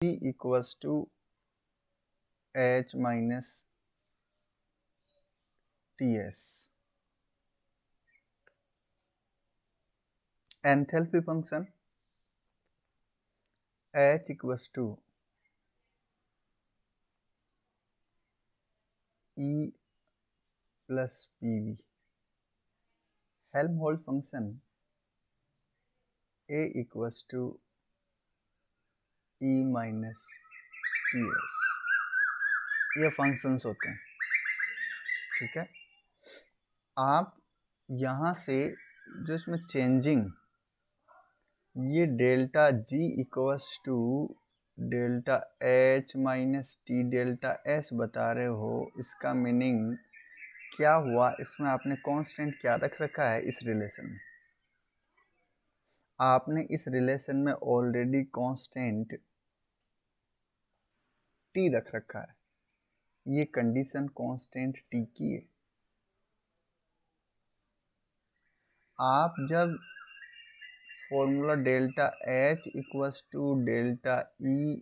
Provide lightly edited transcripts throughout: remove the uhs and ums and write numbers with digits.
P equals to H minus Ts. Enthalpy function H equals to E plus PV. Helmholtz function A equals to E minus Ts. ये functions होते हैं, ठीक है। आप यहाँ से जो इसमें चेंजिंग ये delta G equals to delta H minus T delta S बता रहे हो, इसका मीनिंग क्या हुआ? इसमें आपने कांस्टेंट क्या रख रखा है? इस रिलेशन में आपने इस रिलेशन में ऑलरेडी कांस्टेंट टी रख रखा है। ये कंडीशन कांस्टेंट टी की है। आप जब formula delta H equals to delta E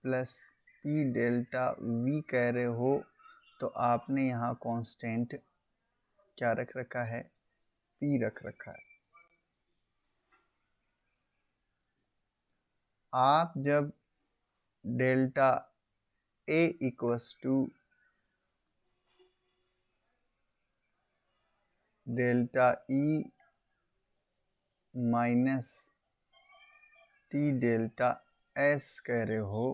plus P delta V कह रहे हो, तो आपने यहाँ कांस्टेंट क्या रख रखा है? पी रख रखा है। आप जब delta A equals to delta E minus T delta S कह रहे हो,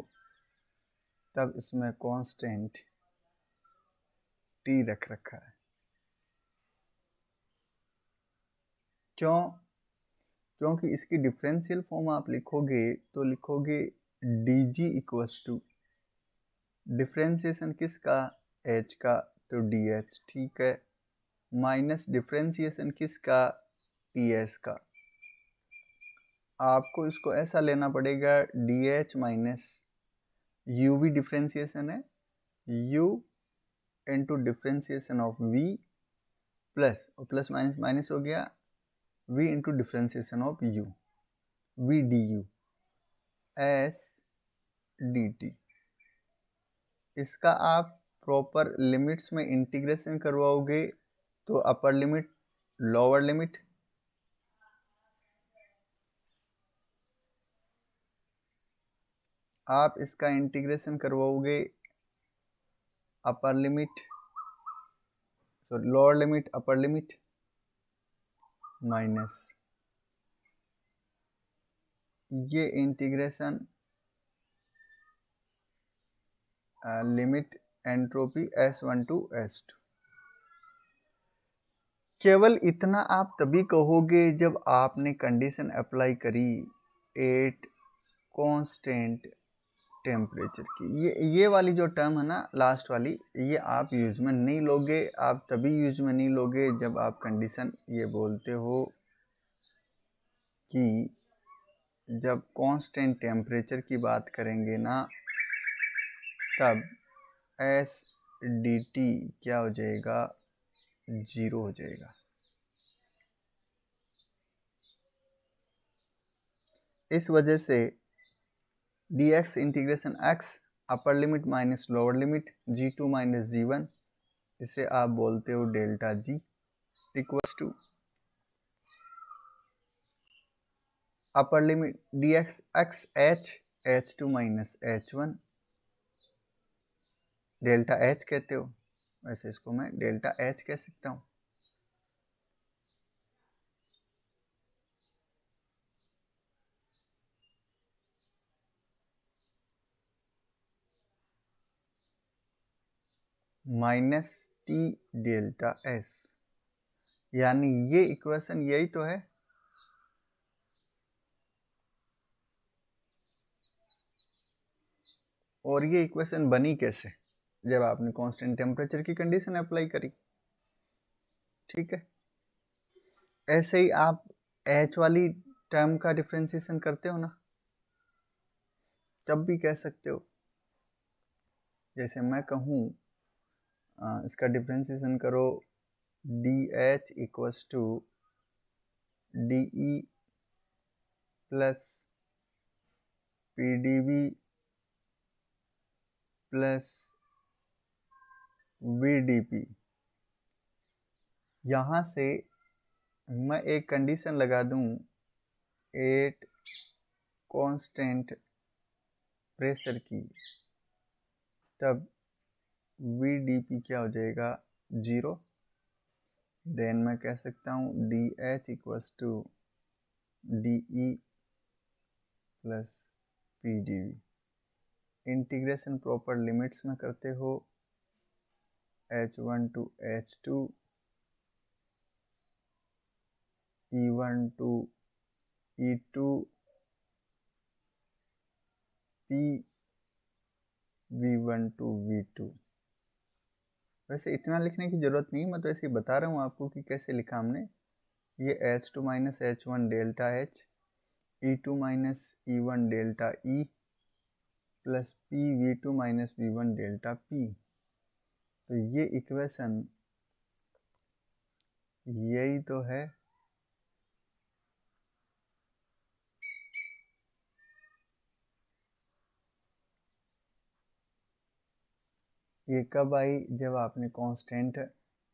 तब इसमें कांस्टेंट टी रख रखा है। क्यों? क्योंकि इसकी डिफरेंशियल फॉर्म आप लिखोगे तो लिखोगे D G equals to differentiation किसका? एच का, तो डी एच, ठीक है, माइनस डिफ्रेंसिएशन किसका? पी एस का। आपको इसको ऐसा लेना पड़ेगा D H minus U V differentiation है, U into differentiation of V plus, और प्लस माइनस माइनस हो गया, V into differentiation of U, V D U S D T. इसका आप प्रॉपर लिमिट्स में इंटीग्रेशन करवाओगे तो अपर लिमिट लोअर लिमिट, आप इसका इंटीग्रेशन करवाओगे अपर लिमिट, तो lower limit upper limit minus ये integration limit entropy S1 to S2। केवल इतना आप तभी कहोगे जब आपने कंडीशन अप्लाई करी एट कांस्टेंट टेम्परेचर की। ये वाली जो टर्म है ना, लास्ट वाली, ये आप यूज में नहीं लोगे। आप तभी यूज में नहीं लोगे जब आप कंडीशन ये बोलते हो कि जब कांस्टेंट टेम्परेचर की बात करेंगे ना, तब एस डी टी क्या हो जाएगा? 0 हो जाएगा। इस वजह से dx integration x upper limit minus lower limit g2 minus g1, इसे आप बोलते हो delta g equals to upper limit dx x h h2 minus h1, delta h कहते हो, वैसे इसको मैं डेल्टा h कह सकता हूँ। माइनस टी डेल्टा एस, यानी ये इक्वेशन यही तो है। और ये इक्वेशन बनी कैसे? जब आपने कांस्टेंट टेम्परेचर की कंडीशन अप्लाई करी, ठीक है। ऐसे ही आप एच वाली टर्म का डिफ्रेंसिएशन करते हो ना, तब भी कह सकते हो। जैसे मैं कहूँ इसका डिफ्रेंसिएशन करो D H equals to D E plus P D V plus VDP। यहाँ से मैं एक कंडीशन लगा दूं, एट कांस्टेंट प्रेशर की, तब VDP क्या हो जाएगा, 0। देन मैं कह सकता हूँ DH equals to DE plus PdV। Integration proper limits में करते हो, H1 to H2, E1 to E2, V1 to V2। वैसे इतना लिखने की ज़रूरत नहीं, मैं तो ऐसे ही बता रहा हूँ आपको कि कैसे लिखा हमने। ये H2 minus H1 delta H, E2 minus E1 delta E plus PV2 minus V1 delta P। तो ये इक्वेशन यही तो है। ये कब आई, जब आपने कांस्टेंट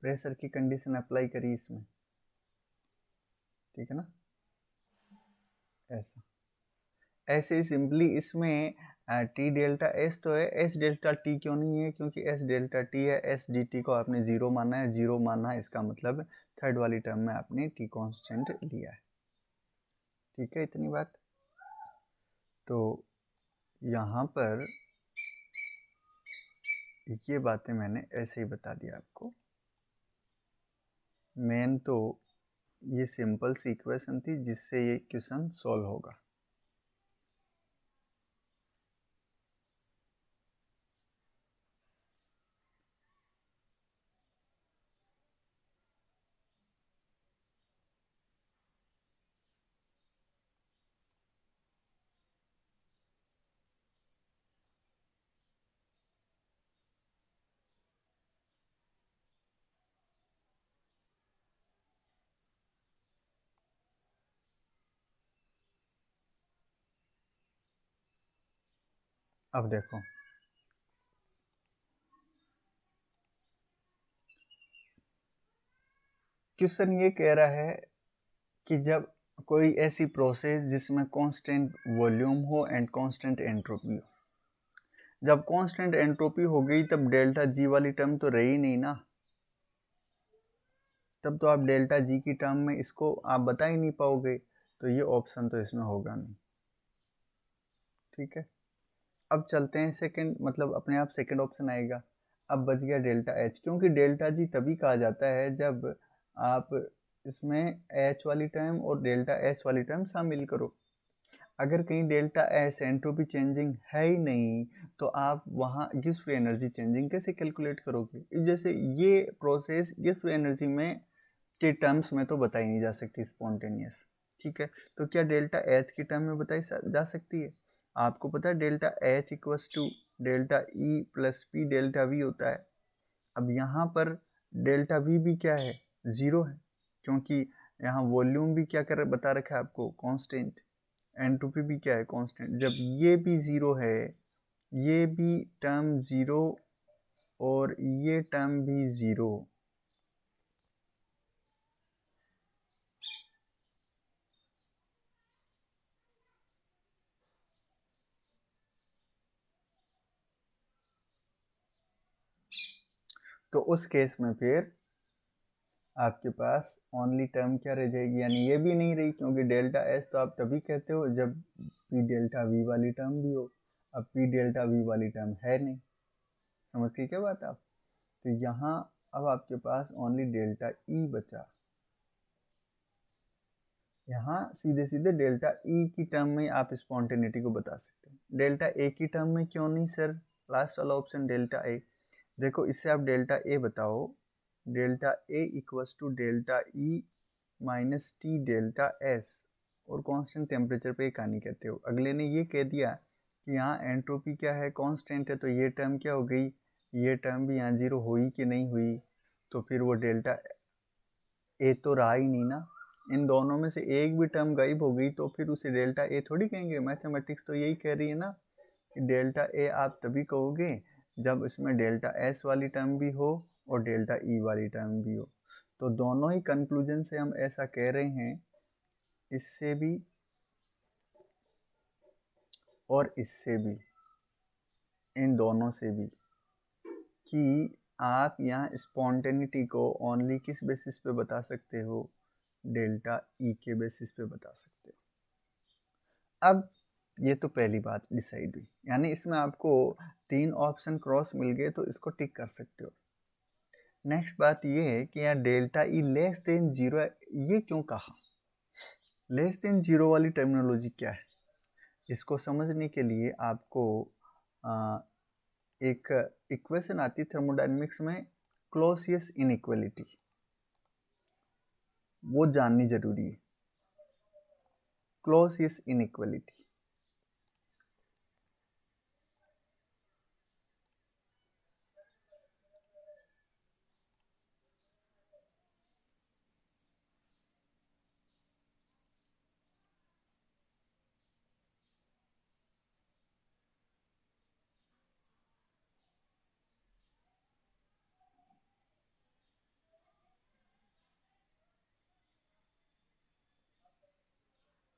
प्रेशर की कंडीशन अप्लाई करी इसमें, ठीक है ना। ऐसा ऐसे ही सिंपली इसमें टी डेल्टा एस तो है, एस डेल्टा टी क्यों नहीं है, क्योंकि एस डेल्टा टी है, एस डी टी को आपने जीरो माना है, जीरो माना है इसका मतलब थर्ड वाली टर्म में आपने टी कांस्टेंट लिया है, ठीक है। इतनी बात। तो यहाँ पर ये बातें मैंने ऐसे ही बता दिया आपको। मेन तो ये सिंपल सी इक्वेशन थी जिससे ये क्वेश्चन सॉल्व होगा। अब देखो, क्वेश्चन ये कह रहा है कि जब कोई ऐसी प्रोसेस जिसमें कांस्टेंट वॉल्यूम हो एंड कांस्टेंट एंट्रोपी हो, जब कांस्टेंट एंट्रोपी हो गई तब डेल्टा जी वाली टर्म तो रही नहीं ना, तब तो आप डेल्टा जी की टर्म में इसको आप बता ही नहीं पाओगे, तो ये ऑप्शन तो इसमें होगा नहीं, ठीक है। अब चलते हैं सेकंड, मतलब अपने आप सेकंड ऑप्शन आएगा। अब बच गया डेल्टा एच, क्योंकि डेल्टा जी तभी कहा जाता है जब आप इसमें एच वाली टर्म और डेल्टा एच वाली टर्म शामिल करो। अगर कहीं डेल्टा एस एंट्रोपी चेंजिंग है ही नहीं, तो आप वहाँ गिब्स फ्री एनर्जी चेंजिंग कैसे कैलकुलेट करोगे। जैसे ये प्रोसेस गिब्स फ्री एनर्जी में के टर्म्स में तो बताई नहीं जा सकती स्पॉन्टेनियस, ठीक है। तो क्या डेल्टा एच की टर्म में बताई जा सकती है। आपको पता है delta H equals to delta E plus P delta V होता है। अब यहाँ पर डेल्टा वी भी क्या है, ज़ीरो है, क्योंकि यहाँ वॉल्यूम भी क्या कर बता रखा है आपको, कांस्टेंट, एंट्रोपी भी क्या है, कांस्टेंट। जब ये भी ज़ीरो है, ये भी टर्म ज़ीरो और ये टर्म भी ज़ीरो, तो उस केस में फिर आपके पास ओनली टर्म क्या रह जाएगी, यानी ये भी नहीं रही, क्योंकि डेल्टा एस तो आप तभी कहते हो जब पी डेल्टा वी वाली टर्म भी हो। अब पी डेल्टा वी वाली टर्म है नहीं, समझ गए क्या बात आप। तो यहाँ अब आपके पास ओनली डेल्टा ई बचा। यहाँ सीधे सीधे डेल्टा ई की टर्म में आप स्पॉन्टेनिटी को बता सकते हैं, डेल्टा ए की टर्म में क्यों नहीं सर। लास्ट वाला ऑप्शन डेल्टा ए, देखो इससे आप डेल्टा ए बताओ, delta A equals to delta E minus T delta S, और कांस्टेंट टेम्परेचर पे कहानी कहते हो। अगले ने ये कह दिया कि यहाँ एंट्रोपी क्या है, कांस्टेंट है, तो ये टर्म क्या हो गई, ये टर्म भी यहाँ जीरो हुई कि नहीं हुई, तो फिर वो डेल्टा ए तो रहा ही नहीं ना। इन दोनों में से एक भी टर्म गायब हो गई तो फिर उसे डेल्टा ए थोड़ी कहेंगे। मैथमेटिक्स तो यही कह रही है ना कि डेल्टा ए आप तभी कहोगे जब इसमें डेल्टा एस वाली टर्म भी हो और डेल्टा ई वाली टर्म भी हो। तो दोनों ही कंक्लूजन से हम ऐसा कह रहे हैं, इससे भी और इससे भी, इन दोनों से भी, कि आप यहाँ स्पॉन्टेनिटी को ओनली किस बेसिस पे बता सकते हो, डेल्टा ई के बेसिस पे बता सकते हो। अब ये तो पहली बात डिसाइड हुई, यानी इसमें आपको 3 ऑप्शन क्रॉस मिल गए तो इसको टिक कर सकते हो। नेक्स्ट बात ये है कि यहाँ delta E less than zero है, ये क्यों कहा? लेस देन जीरो वाली टर्मिनोलॉजी क्या है? इसको समझने के लिए आपको एक इक्वेशन आती है थर्मोडायनेमिक्स में, क्लॉसियस इनइक्वालिटी, वो जाननी जरूरी है। क्लॉसियस इनइक्वालिटी,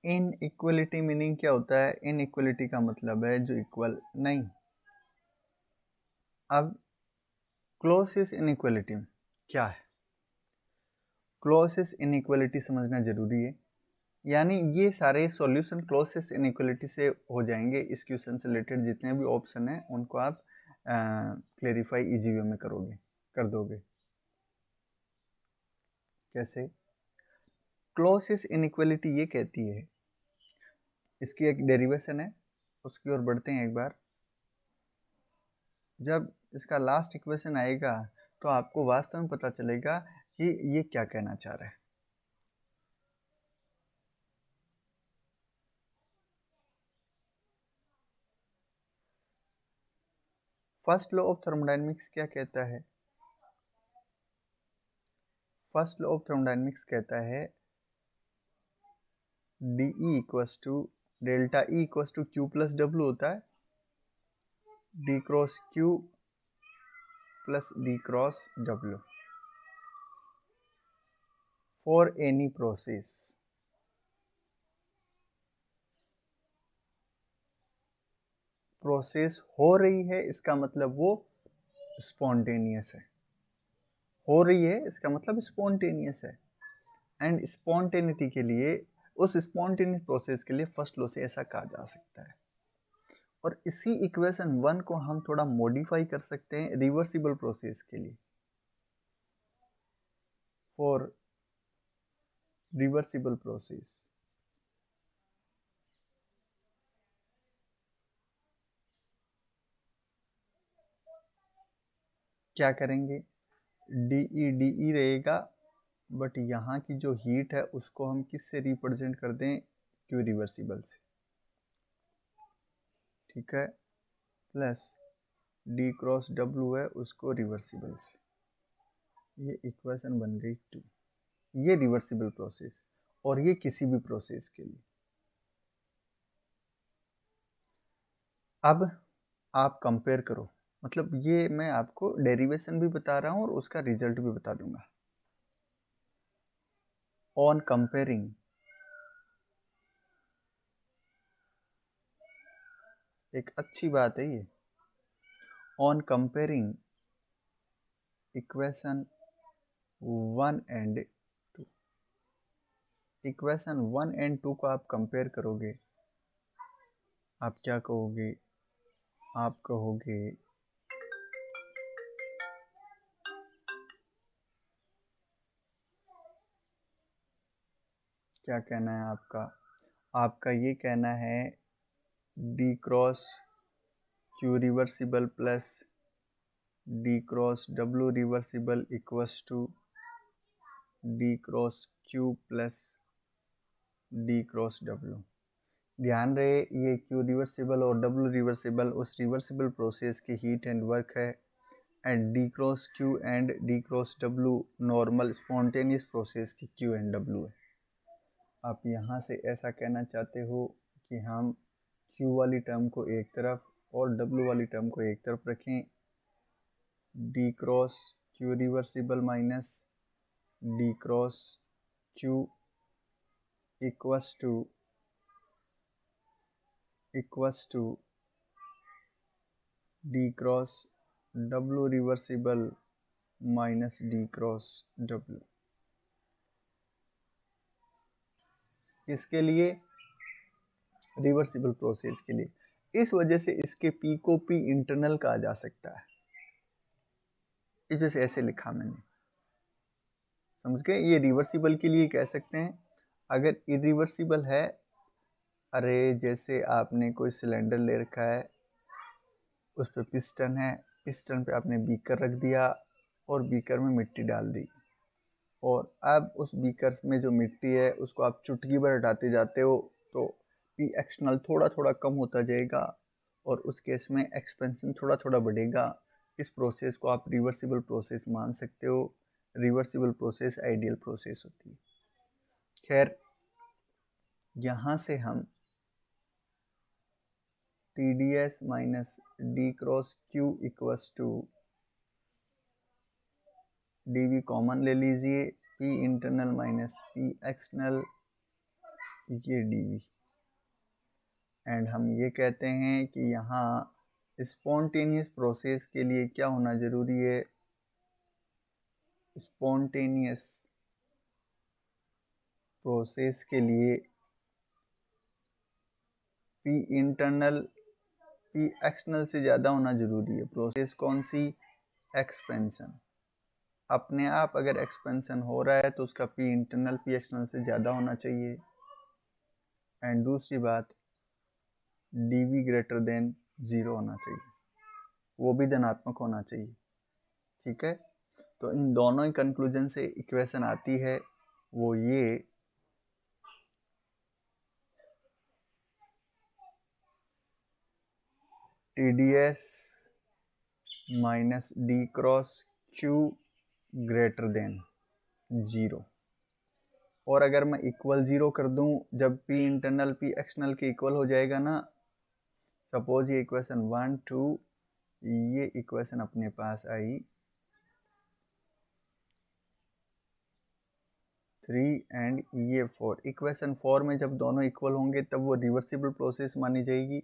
इन इक्वलिटी मीनिंग क्या होता है? इन इक्वलिटी का मतलब है जो इक्वल नहीं। अब क्लॉसियस इनइक्वालिटी क्या है? क्लॉसियस इनइक्वालिटी समझना जरूरी है, यानी ये सारे सॉल्यूशन क्लॉसियस इनइक्वालिटी से हो जाएंगे। इस क्वेश्चन से रिलेटेड जितने भी ऑप्शन हैं उनको आप क्लेरिफाई इजी वे में कर दोगे। कैसे? क्लॉसियस इनइक्वालिटी ये कहती है, इसकी एक डेरिवेशन है, उसकी ओर बढ़ते हैं एक बार। जब इसका लास्ट इक्वेशन आएगा तो आपको वास्तव में पता चलेगा कि ये क्या कहना चाह रहा है। फर्स्ट लॉ ऑफ थर्मोडायनेमिक्स क्या कहता है? फर्स्ट लॉ ऑफ थर्मोडायनेमिक्स कहता है D E equals to delta E equals to Q plus W होता है, D cross Q plus D cross W for any process. Process हो रही है इसका मतलब वो स्पॉन्टेनियस है, हो रही है इसका मतलब स्पॉन्टेनियस है। एंड स्पॉन्टेनिटी के लिए, उस स्पॉन्टेनियस प्रोसेस के लिए फर्स्ट लॉ से ऐसा कहा जा सकता है। और इसी इक्वेशन 1 को हम थोड़ा मॉडिफाई कर सकते हैं रिवर्सिबल प्रोसेस के लिए, फॉर रिवर्सिबल प्रोसेस। क्या करेंगे? डी ई रहेगा, बट यहाँ की जो हीट है उसको हम किससे रिप्रेजेंट कर दें? क्यू रिवर्सिबल से, ठीक है, प्लस डी क्रॉस डब्ल्यू है उसको रिवर्सिबल से। ये इक्वेशन बन गई 2। ये रिवर्सिबल प्रोसेस, और ये किसी भी प्रोसेस के लिए। अब आप कंपेयर करो, मतलब ये मैं आपको डेरिवेशन भी बता रहा हूँ और उसका रिजल्ट भी बता दूंगा। ऑन कंपेयरिंग, एक अच्छी बात है ये, on comparing equation 1 and 2, equation 1 and 2 को आप कंपेयर करोगे, आप क्या कहोगे? आप कहोगे क्या कहना है आपका? आपका ये कहना है D cross Q reversible plus D cross W reversible equals to D cross Q plus D cross W. ध्यान रहे ये क्यू रिवर्सिबल और डब्ल्यू रिवर्सिबल उस रिवर्सिबल प्रोसेस की हीट एंड वर्क है, and D cross Q and D cross W normal spontaneous process की Q and W है। आप यहाँ से ऐसा कहना चाहते हो कि हम क्यू वाली टर्म को एक तरफ और डब्ल्यू वाली टर्म को एक तरफ रखें, D cross Q reversible minus D cross Q equals to D cross W reversible minus D cross W. इसके लिए रिवर्सिबल प्रोसेस के लिए, इस वजह से इसके पी को पी इंटरनल कहा जा सकता है। इस जैसे ऐसे लिखा मैंने, समझ गए? ये रिवर्सिबल के लिए कह सकते हैं। अगर इरिवर्सिबल है, अरे जैसे आपने कोई सिलेंडर ले रखा है, उस पर पिस्टन है, पिस्टन पे आपने बीकर रख दिया और बीकर में मिट्टी डाल दी, और अब उस बीकर में जो मिट्टी है उसको आप चुटकी भर हटाते जाते हो, तो पी एक्सटर्नल थोड़ा थोड़ा कम होता जाएगा और उस केस में एक्सपेंशन थोड़ा थोड़ा बढ़ेगा। इस प्रोसेस को आप रिवर्सिबल प्रोसेस मान सकते हो। रिवर्सिबल प्रोसेस आइडियल प्रोसेस होती है। खैर, यहाँ से हम T D S minus D cross Q equals to D V common ले लीजिए, P internal minus P external, ये डी वी। एंड हम ये कहते हैं कि यहाँ स्पॉन्टेनियस प्रोसेस के लिए क्या होना जरूरी है? स्पॉन्टेनियस प्रोसेस के लिए पी इंटरनल पी एक्सटर्नल से ज़्यादा होना जरूरी है। प्रोसेस कौन सी? एक्सपेंशन। अपने आप अगर एक्सपेंशन हो रहा है तो उसका पी इंटरनल पी एक्सटर्नल से ज़्यादा होना चाहिए। एंड दूसरी बात, डी वी ग्रेटर देन 0 होना चाहिए, वो भी धनात्मक होना चाहिए। ठीक है, तो इन दोनों ही कंक्लूजन से इक्वेशन आती है, वो ये T D S minus D cross Q greater than 0। और अगर मैं इक्वल 0 कर दूं, जब पी इंटरनल पी एक्सटर्नल के इक्वल हो जाएगा ना, सपोज ये इक्वेशन 1 2, ये इक्वेशन अपने पास आई 3 एंड ये 4। इक्वेशन 4 में जब दोनों इक्वल होंगे तब वो रिवर्सिबल प्रोसेस मानी जाएगी,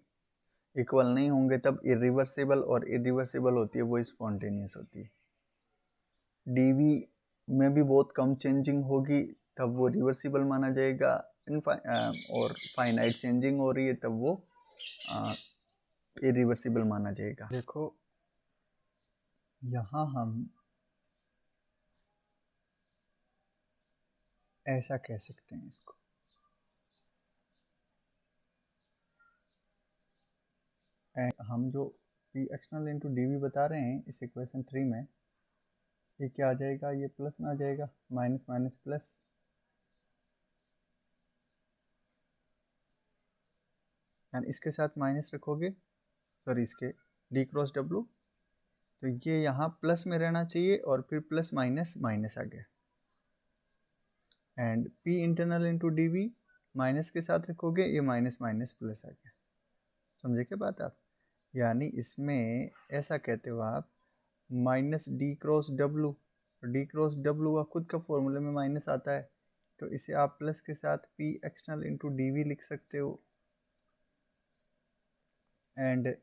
इक्वल नहीं होंगे तब इरिवर्सिबल, और इरिवर्सिबल होती है वो स्पॉन्टेनियस होती है। डीवी में भी बहुत कम चेंजिंग होगी तब वो रिवर्सिबल माना जाएगा, और फाइनाइट चेंजिंग हो रही है तब वो इरिवर्सिबल माना जाएगा। देखो यहाँ हम ऐसा कह सकते हैं इसको, हम जो P external into D V बता रहे हैं इस इक्वेशन 3 में, ये क्या आ जाएगा? ये प्लस में आ जाएगा, माइनस माइनस प्लस, यानी इसके साथ माइनस रखोगे, सॉरी इसके डी क्रॉस डब्ल्यू, तो ये यहाँ प्लस में रहना चाहिए और फिर प्लस माइनस माइनस आ गया। And P internal into D V minus के साथ रखोगे, ये माइनस माइनस प्लस आ गया। समझे क्या बात आप? यानी इसमें ऐसा कहते हो आप, minus D cross W, D cross W का खुद का फॉर्मूले में माइनस आता है, तो इसे आप प्लस के साथ P external into D V लिख सकते हो। And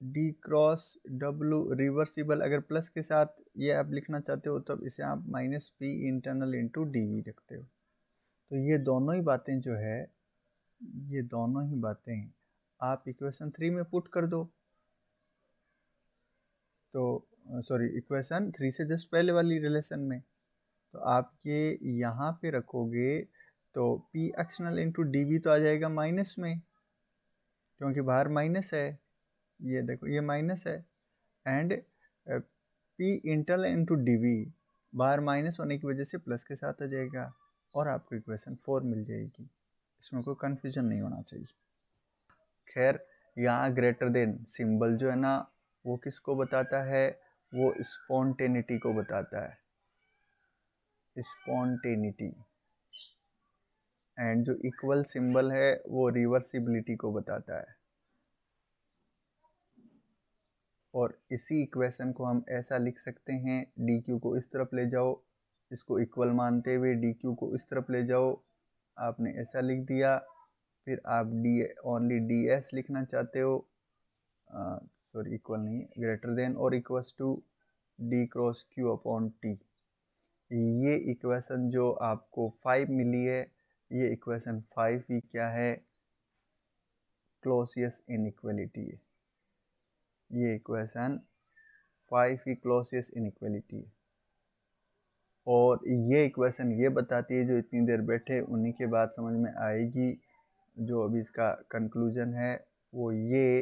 D cross W reversible, अगर प्लस के साथ ये आप लिखना चाहते हो तब इसे आप minus P internal into D V रखते हो। तो ये दोनों ही बातें जो है, ये दोनों ही बातें आप इक्वेशन 3 में पुट कर दो। तो सॉरी, इक्वेशन 3 से जस्ट पहले वाली रिलेशन में, तो आप ये यहाँ पे रखोगे तो P external into D V तो आ जाएगा माइनस में, क्योंकि बाहर माइनस है, ये देखो ये माइनस है। And P internal into D V बाहर माइनस होने की वजह से प्लस के साथ आ जाएगा, और आपको इक्वेशन 4 मिल जाएगी। इसमें कोई कन्फ्यूजन नहीं होना चाहिए। खैर, यहाँ ग्रेटर देन सिंबल जो है ना, वो किसको बताता है? वो स्पॉन्टेनिटी को बताता है, स्पॉन्टेनिटी। एंड जो इक्वल सिंबल है वो रिवर्सिबिलिटी को बताता है। और इसी इक्वेशन को हम ऐसा लिख सकते हैं, डी क्यू को इस तरफ ले जाओ, इसको इक्वल मानते हुए डी क्यू को इस तरफ ले जाओ, आपने ऐसा लिख दिया। फिर आप डी ओनली डी एस लिखना चाहते हो, सॉरी इक्वल नहीं, ग्रेटर देन और equals to D cross Q upon T. ये इक्वेशन जो आपको 5 मिली है, ये इक्वेशन 5 ही क्या है, क्लॉसियस इनइक्वालिटी है। ये इक्वेशन 5 ही क्लॉसियस इनइक्वालिटी है। और ये इक्वेशन ये बताती है, जो इतनी देर बैठे उन्हीं के बाद समझ में आएगी, जो अभी इसका कंक्लूजन है वो ये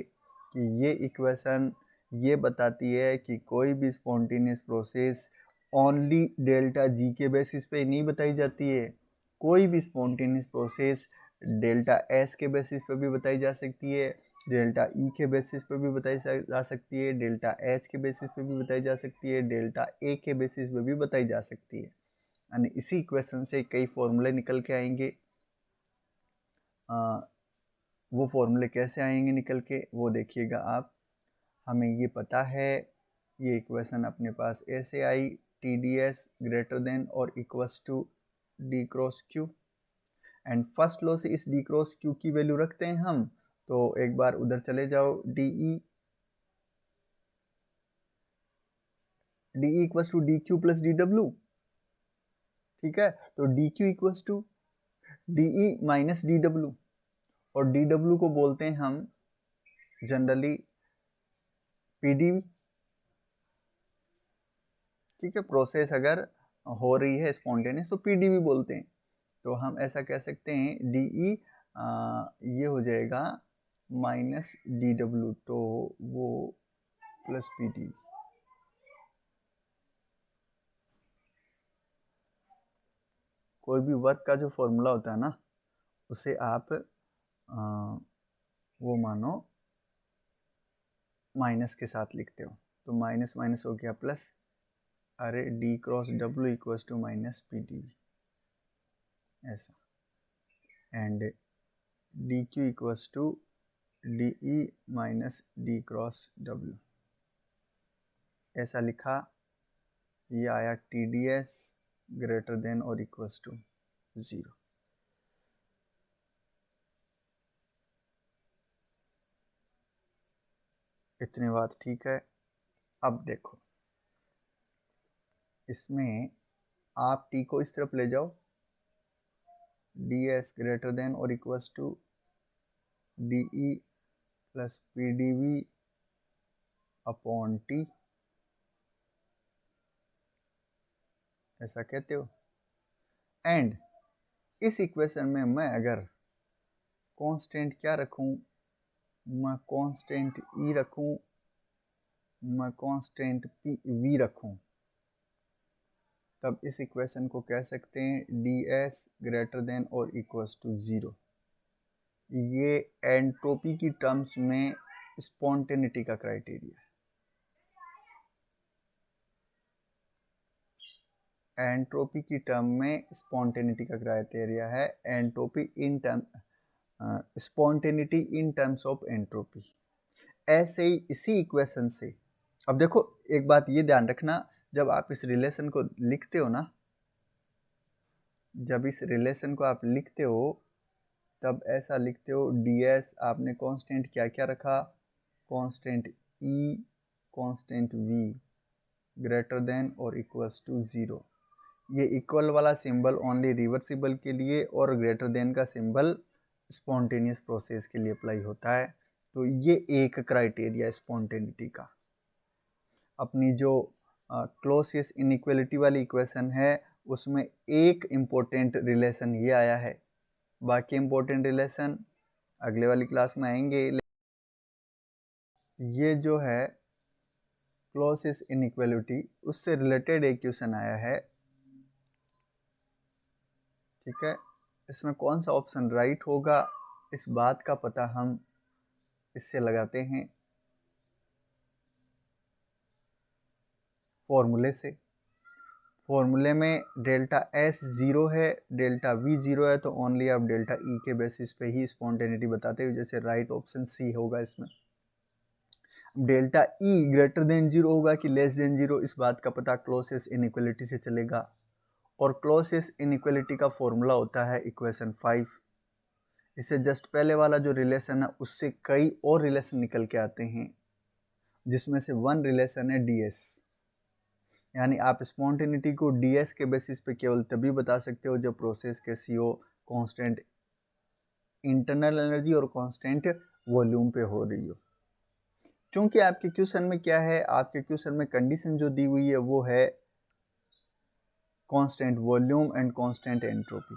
कि ये इक्वेशन ये बताती है कि कोई भी spontaneous process only delta G के बेसिस पे नहीं बताई जाती है। कोई भी स्पॉन्टेनियस प्रोसेस डेल्टा एस के बेसिस पे भी बताई जा सकती है, डेल्टा ई के बेसिस पे भी बताई जा सकती है, डेल्टा एच के बेसिस पे भी बताई जा सकती है, डेल्टा ए के बेसिस पे भी बताई जा सकती है। यानी इसी इक्वेशन से कई फॉर्मूले निकल के आएंगे। वो फॉर्मूले कैसे आएंगे निकल के, वो देखिएगा आप। हमें ये पता है, ये इक्वेशन अपने पास ऐसे आई, T D S greater than और equals to D cross Q. And first law से इस डी क्रॉस क्यू की वैल्यू रखते हैं हम, तो एक बार उधर चले जाओ, D E equals to D Q plus D W. ठीक है, तो D Q equals to D E minus D W, और डी डब्ल्यू को बोलते हैं हम जनरली पीडीवी। ठीक है, प्रोसेस अगर हो रही है स्पॉन्टेनियस तो पीडीवी बोलते हैं। तो हम ऐसा कह सकते हैं डीई ये हो जाएगा माइनस डी डब्ल्यू, तो वो प्लस पीडीवी। कोई भी वर्क का जो फॉर्मूला होता है ना, उसे आप वो मानो माइनस के साथ लिखते हो, तो माइनस माइनस हो गया प्लस, अरे D cross W equals to minus P D V, ऐसा। And D Q equals to D E minus D cross W, ऐसा लिखा। ये आया T D S greater than और इक्वल्स टू 0। इतनी बात ठीक है। अब देखो, इसमें आप टी को इस तरफ ले जाओ, डी एस ग्रेटर देन और equals to D E plus P D V upon T, ऐसा कहते हो। एंड इस इक्वेशन में मैं अगर कांस्टेंट क्या रखूं, मैं कांस्टेंट ई रखूं, मैं कांस्टेंट पी वी रखूं, तब इस इक्वेशन को कह सकते हैं डी एस ग्रेटर देन और इक्वल्स टू 0। ये एंट्रोपी की टर्म्स में स्पॉन्टेनिटी का क्राइटेरिया है। एंट्रोपी की टर्म में स्पॉन्टेनिटी का क्राइटेरिया है, entropy in term, spontaneity in terms of entropy. ऐसे ही इसी इक्वेशन से, अब देखो एक बात ये ध्यान रखना, जब आप इस रिलेशन को लिखते हो ना, जब इस रिलेशन को आप लिखते हो तब ऐसा लिखते हो, डी एस आपने कांस्टेंट क्या क्या रखा, कांस्टेंट ई, कांस्टेंट वी ग्रेटर देन और इक्वल्स टू 0। ये इक्वल वाला सिंबल ओनली रिवर्सिबल के लिए और ग्रेटर देन का सिंबल स्पॉन्टेनियस प्रोसेस के लिए अप्लाई होता है। तो ये एक क्राइटेरिया स्पॉन्टेनिटी का। अपनी जो क्लॉसियस इनइक्वालिटी वाली इक्वेशन है उसमें एक इम्पोर्टेंट रिलेशन ये आया है, बाकी इम्पोर्टेंट रिलेशन अगले वाली क्लास में आएंगे। ये जो है क्लॉसियस इनइक्वालिटी, उससे रिलेटेड एक क्वेश्चन आया है। ठीक है, इसमें कौन सा ऑप्शन राइट होगा, इस बात का पता हम इससे लगाते हैं फॉर्मूले से। फॉर्मूले में डेल्टा एस 0 है, डेल्टा वी 0 है, तो ओनली आप डेल्टा ई के बेसिस पे ही स्पॉन्टेनिटी बताते हो, जैसे राइट ऑप्शन सी होगा इसमें। Delta E greater than zero होगा कि लेस देन जीरो, इस बात का पता क्लोजेस्ट इनइक्वालिटी से चलेगा। और क्लोजेस्ट इनइक्वालिटी का फॉर्मूला होता है इक्वेशन 5। इससे जस्ट पहले वाला जो रिलेशन है उससे कई और रिलेशन निकल के आते हैं, जिसमें से वन रिलेशन है डीएस। यानी आप स्पॉन्टेनिटी को डीएस के बेसिस पे केवल तभी बता सकते हो जब प्रोसेस के सीओ कांस्टेंट इंटरनल एनर्जी और कांस्टेंट वॉल्यूम पे हो रही हो। क्योंकि आपके क्वेश्चन में क्या है, आपके क्वेश्चन में कंडीशन जो दी हुई है वो है constant volume and constant entropy,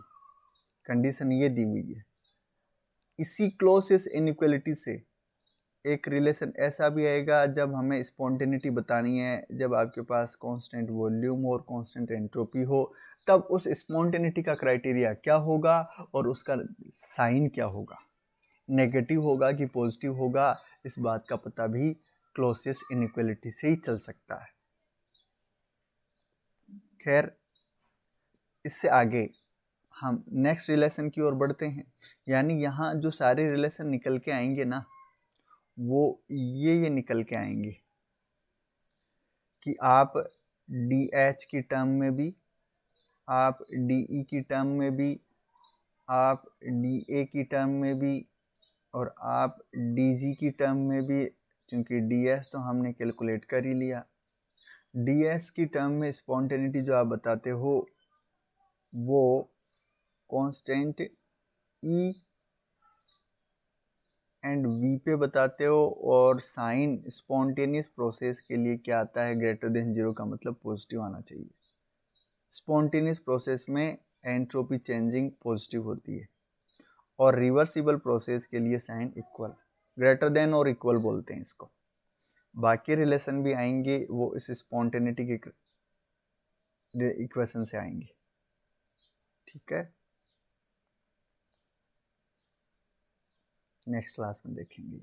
condition ये दी हुई है। इसी क्लोजेस्ट इनइक्वालिटी से एक रिलेशन ऐसा भी आएगा जब हमें स्पॉन्टेनिटी बतानी है, जब आपके पास कांस्टेंट वॉल्यूम और कांस्टेंट एंट्रोपी हो, तब उस स्पॉन्टेनिटी का क्राइटेरिया क्या होगा और उसका साइन क्या होगा, नेगेटिव होगा कि पॉजिटिव होगा, इस बात का पता भी क्लोजेस्ट इनइक्वालिटी से ही चल सकता है। खैर, इससे आगे हम नेक्स्ट रिलेशन की ओर बढ़ते हैं। यानी यहाँ जो सारे रिलेशन निकल के आएंगे ना, वो ये निकल के आएंगे कि आप DH की टर्म में भी, आप DE की टर्म में भी, आप DA की टर्म में भी, और आप DG की टर्म में भी, क्योंकि DS तो हमने कैलकुलेट कर ही लिया। DS की टर्म में स्पॉन्टेनिटी जो आप बताते हो वो कांस्टेंट E एंड V पे बताते हो, और साइन स्पॉन्टेनियस प्रोसेस के लिए क्या आता है, ग्रेटर देन जीरो का मतलब पॉजिटिव आना चाहिए। स्पॉन्टेनियस प्रोसेस में एंट्रोपी चेंजिंग पॉजिटिव होती है, और रिवर्सिबल प्रोसेस के लिए साइन इक्वल, ग्रेटर देन और इक्वल बोलते हैं इसको। बाकी रिलेशन भी आएंगे वो इस स्पॉन्टेनिटी के इक्वेशन से आएंगे, ठीक है। नेक्स्ट क्लास में देखेंगे।